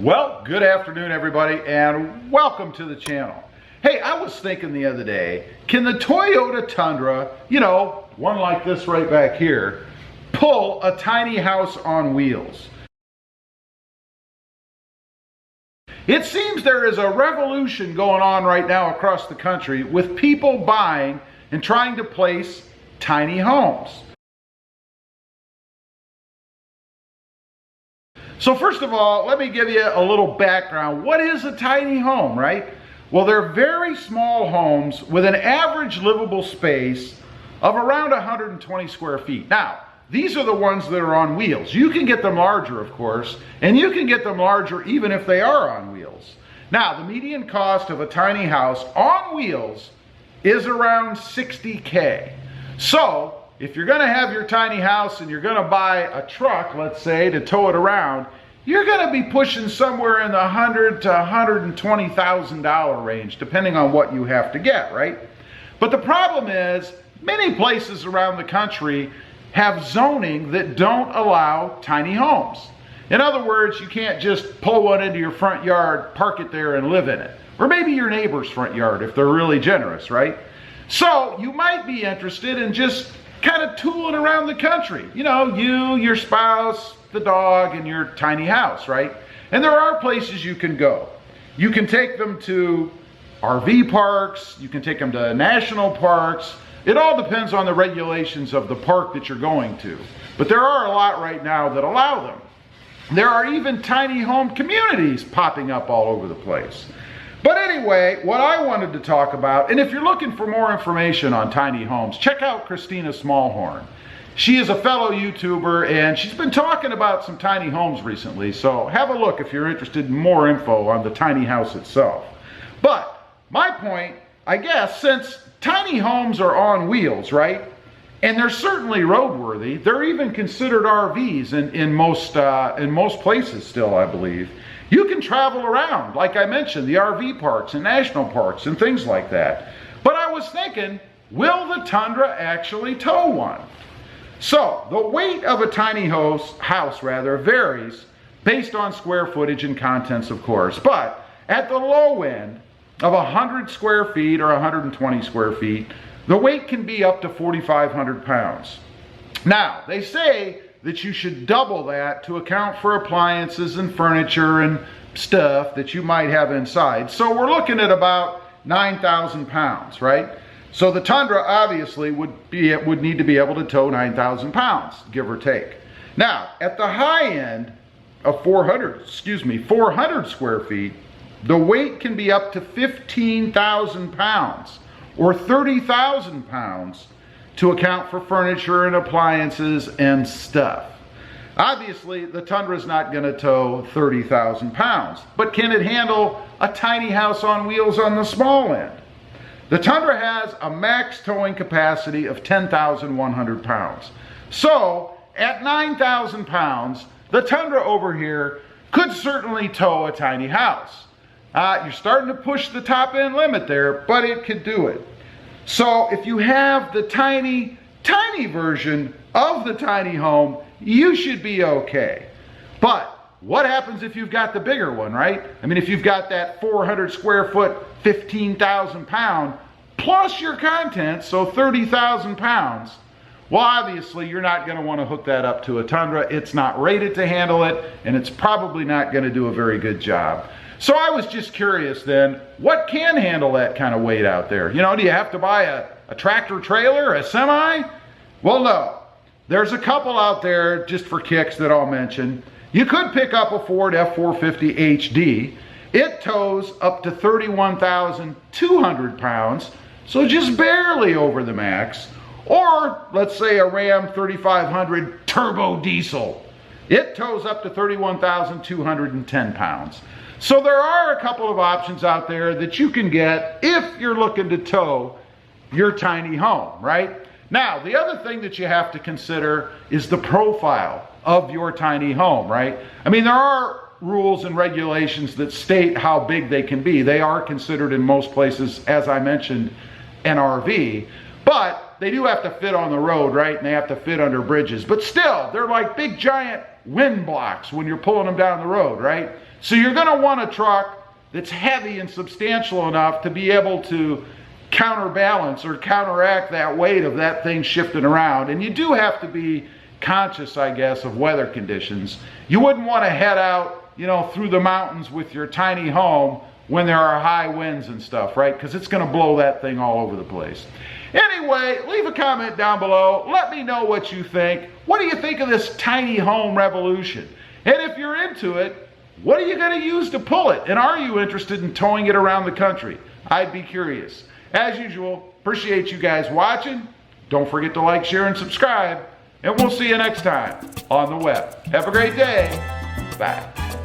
Well, good afternoon everybody and welcome to the channel. Hey, I was thinking the other day, can the Toyota Tundra, one like this right back here, pull a tiny house on wheels? It seems there is a revolution going on right now across the country with people buying and trying to place tiny homes. So first of all, let me give you a little background. What is a tiny home, right? Well, they're very small homes with an average livable space of around 120 square feet. Now, these are the ones that are on wheels. You can get them larger, of course, and you can get them larger even if they are on wheels. Now, the median cost of a tiny house on wheels is around $60K. So, if you're going to have your tiny house and you're going to buy a truck, let's say, to tow it around, you're going to be pushing somewhere in the $100,000 to $120,000 range, depending on what you have to get, right? But the problem is, many places around the country have zoning that don't allow tiny homes. In other words, you can't just pull one into your front yard, park it there, and live in it. Or maybe your neighbor's front yard if they're really generous, right? So you might be interested in just kind of tooling around the country. You, your spouse, the dog, and your tiny house, right? And there are places you can go. You can take them to RV parks, you can take them to national parks. It all depends on the regulations of the park that you're going to. But there are a lot right now that allow them. There are even tiny home communities popping up all over the place. But anyway, what I wanted to talk about, and if you're looking for more information on tiny homes, check out Kristina Smallhorn. She is a fellow YouTuber and she's been talking about some tiny homes recently, so have a look if you're interested in more info on the tiny house itself. But my point, I guess, since tiny homes are on wheels, right? And they're certainly roadworthy, they're even considered RVs in most places still, I believe. You can travel around, like I mentioned, the RV parks and national parks and things like that. But I was thinking, will the Tundra actually tow one? So, the weight of a tiny house varies based on square footage and contents, of course. But at the low end of 100 square feet or 120 square feet, the weight can be up to 4,500 pounds. Now, they say that you should double that to account for appliances and furniture and stuff that you might have inside. So we're looking at about 9,000 pounds, right? So the Tundra obviously would need to be able to tow 9,000 pounds, give or take. Now, at the high end of 400 square feet, the weight can be up to 15,000 pounds or 30,000 pounds to account for furniture and appliances and stuff. Obviously, the Tundra is not going to tow 30,000 pounds, but can it handle a tiny house on wheels on the small end? The Tundra has a max towing capacity of 10,100 pounds. So, at 9,000 pounds, the Tundra over here could certainly tow a tiny house. You're starting to push the top end limit there, but it could do it. So if you have the tiny version of the tiny home, you should be okay. But what happens if you've got the bigger one, right? I mean, if you've got that 400 square foot, 15,000 pound, plus your contents, so 30,000 pounds, well, obviously you're not going to want to hook that up to a Tundra. It's not rated to handle it, and it's probably not going to do a very good job. So I was just curious then, what can handle that kind of weight out there? Do you have to buy a tractor trailer, a semi? Well, no. There's a couple out there just for kicks that I'll mention. You could pick up a Ford F450 HD. It tows up to 31,200 pounds, so just barely over the max. Or let's say a Ram 3500 turbo diesel. It tows up to 31,210 pounds. So there are a couple of options out there that you can get if you're looking to tow your tiny home, right? Now, the other thing that you have to consider is the profile of your tiny home, right? I mean, there are rules and regulations that state how big they can be. They are considered in most places, as I mentioned, an RV. But they do have to fit on the road, right? And they have to fit under bridges. But still, they're like big giant wind blocks when you're pulling them down the road, right? So you're going to want a truck that's heavy and substantial enough to be able to counterbalance or counteract that weight of that thing shifting around. And you do have to be conscious, I guess, of weather conditions. You wouldn't want to head out, you know, through the mountains with your tiny home when there are high winds and stuff, right? Because it's going to blow that thing all over the place. Anyway, leave a comment down below. Let me know what you think. What do you think of this tiny home revolution? And if you're into it, what are you going to use to pull it? And are you interested in towing it around the country? I'd be curious. As usual, appreciate you guys watching. Don't forget to like, share, and subscribe. And we'll see you next time on the web. Have a great day. Bye.